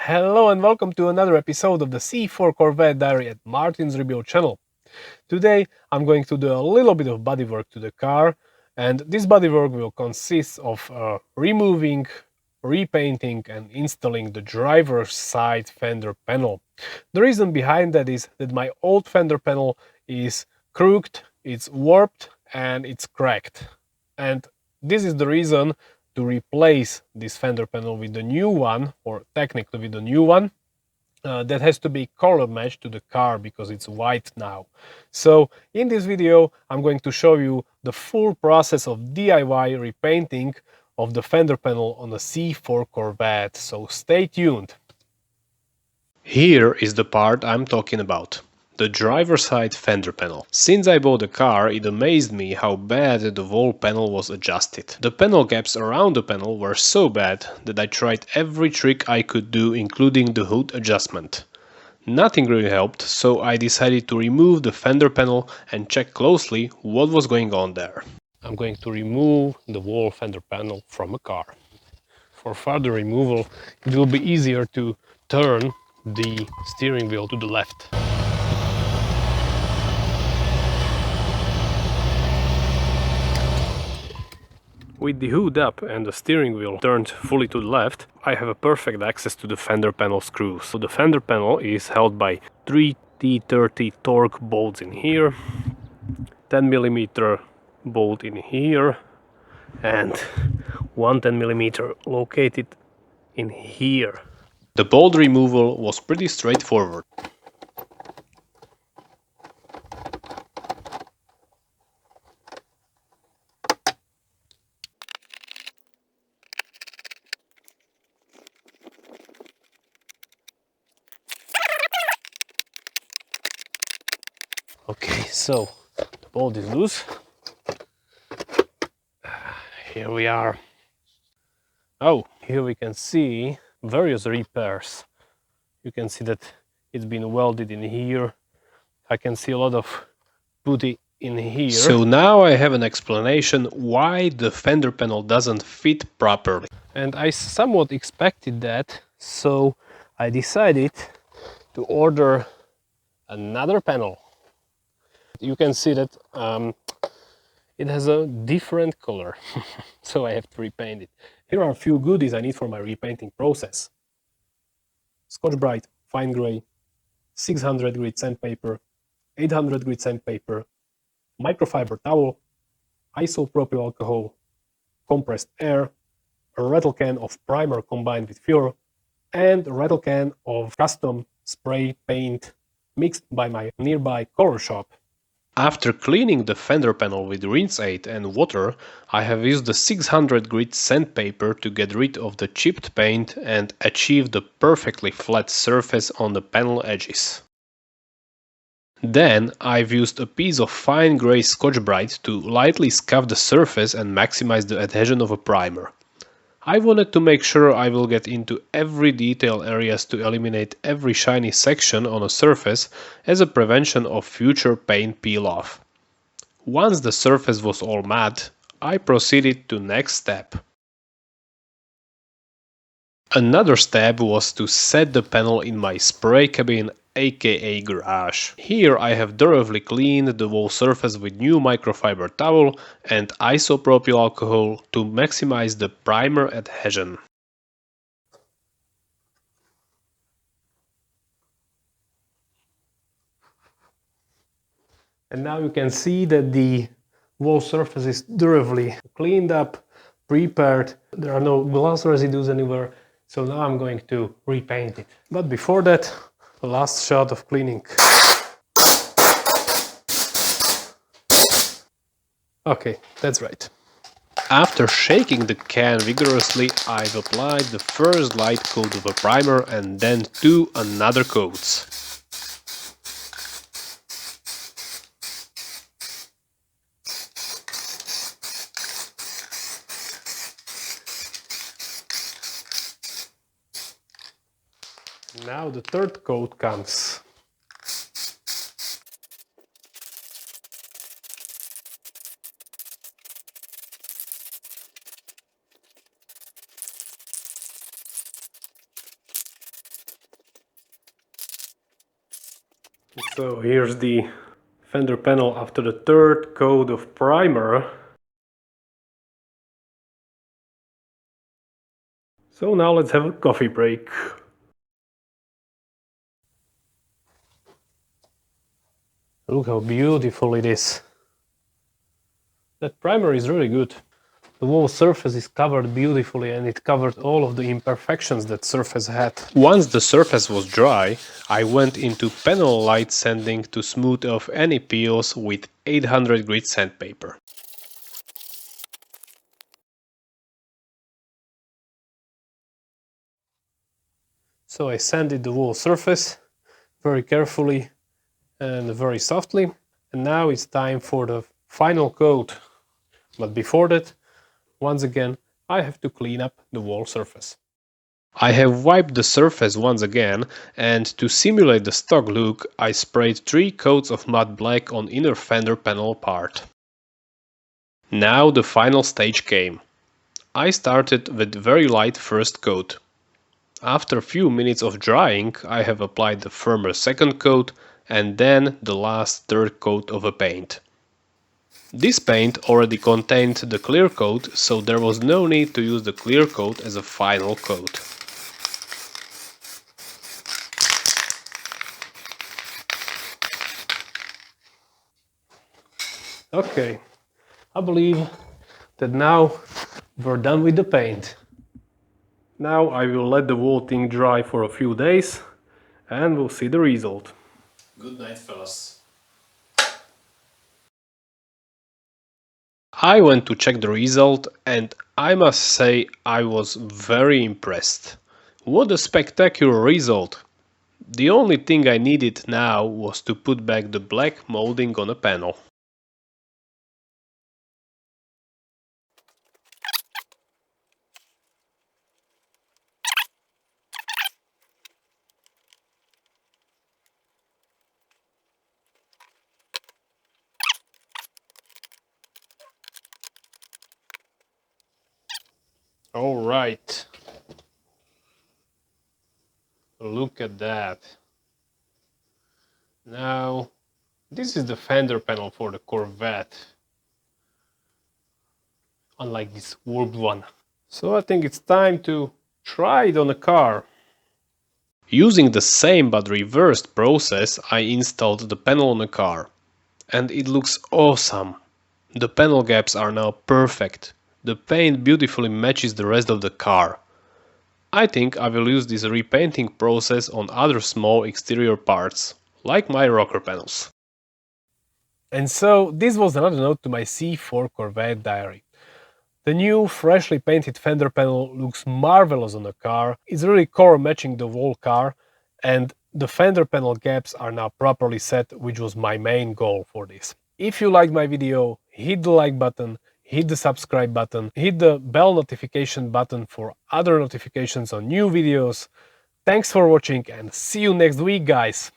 Hello and welcome to another episode of the C4 Corvette diary at Martin's Rebuild channel. Today I'm going to do a little bit of bodywork to the car, and this bodywork will consist of removing, repainting and installing the driver's side fender panel. The reason behind that is that my old fender panel is crooked, it's warped and it's cracked. And this is the reason to replace this fender panel with the new one, or technically with the new one, that has to be color matched to the car because it's white now. So in this video I'm going to show you the full process of DIY repainting of the fender panel on the C4 Corvette, so stay tuned. Here is the part I'm talking about. The driver's side fender panel. Since I bought the car, it amazed me how bad the whole panel was adjusted. The panel gaps around the panel were so bad that I tried every trick I could do, including the hood adjustment. Nothing really helped, so I decided to remove the fender panel and check closely what was going on there. I'm going to remove the whole fender panel from a car. For further removal, it will be easier to turn the steering wheel to the left. With the hood up and the steering wheel turned fully to the left, I have a perfect access to the fender panel screws. So the fender panel is held by 3 T30 torque bolts in here, 10mm bolt in here, and one 10mm located in here. The bolt removal was pretty straightforward. Okay, so the bolt is loose. Here we are. Oh, here we can see various repairs. You can see that it's been welded in here. I can see a lot of putty in here. So now I have an explanation why the fender panel doesn't fit properly. And I somewhat expected that, so I decided to order another panel. You can see that it has a different color, so I have to repaint it. Here are a few goodies I need for my repainting process. Scotch-Brite fine gray, 600 grit sandpaper, 800 grit sandpaper, microfiber towel, isopropyl alcohol, compressed air, a rattle can of primer combined with fuel, and a rattle can of custom spray paint mixed by my nearby color shop. After cleaning the fender panel with rinse aid and water, I have used the 600 grit sandpaper to get rid of the chipped paint and achieve the perfectly flat surface on the panel edges. Then I've used a piece of fine grey Scotch-Brite to lightly scuff the surface and maximize the adhesion of a primer. I wanted to make sure I will get into every detail areas to eliminate every shiny section on a surface as a prevention of future paint peel-off. Once the surface was all matte, I proceeded to next step. Another step was to set the panel in my spray cabin, aka garage. Here I have thoroughly cleaned the whole surface with new microfiber towel and isopropyl alcohol to maximize the primer adhesion. And now you can see that the whole surface is thoroughly cleaned up, prepared. There are no gloss residues anywhere. So now I'm going to repaint it. But before that, the last shot of cleaning. Okay, that's right. After shaking the can vigorously, I've applied the first light coat of a primer and then 2 another coats. Now the third coat comes. So here's the fender panel after the third coat of primer. So now let's have a coffee break. Look how beautiful it is. That primer is really good. The whole surface is covered beautifully and it covered all of the imperfections that surface had. Once the surface was dry, I went into panel light sanding to smooth off any peels with 800 grit sandpaper. So I sanded the whole surface very carefully and very softly. And now it's time for the final coat. But before that, once again, I have to clean up the whole surface. I have wiped the surface once again, and to simulate the stock look, I sprayed 3 coats of matte black on inner fender panel part. Now the final stage came. I started with very light first coat. After a few minutes of drying, I have applied the firmer second coat and then the last third coat of a paint. This paint already contained the clear coat, so there was no need to use the clear coat as a final coat. Okay, I believe that now we're done with the paint. Now I will let the whole thing dry for a few days and we'll see the result. Good night, fellas. I went to check the result and I must say I was very impressed. What a spectacular result! The only thing I needed now was to put back the black molding on a panel. All right. Look at that. Now, this is the fender panel for the Corvette. Unlike this warped one. So I think it's time to try it on a car. Using the same but reversed process, I installed the panel on a car. And it looks awesome. The panel gaps are now perfect. The paint beautifully matches the rest of the car. I think I will use this repainting process on other small exterior parts, like my rocker panels. And so this was another note to my C4 Corvette diary. The new freshly painted fender panel looks marvelous on the car, it's really core matching the whole car, and the fender panel gaps are now properly set, which was my main goal for this. If you liked my video, hit the like button, hit the subscribe button, hit the bell notification button for other notifications on new videos. Thanks for watching and see you next week, guys!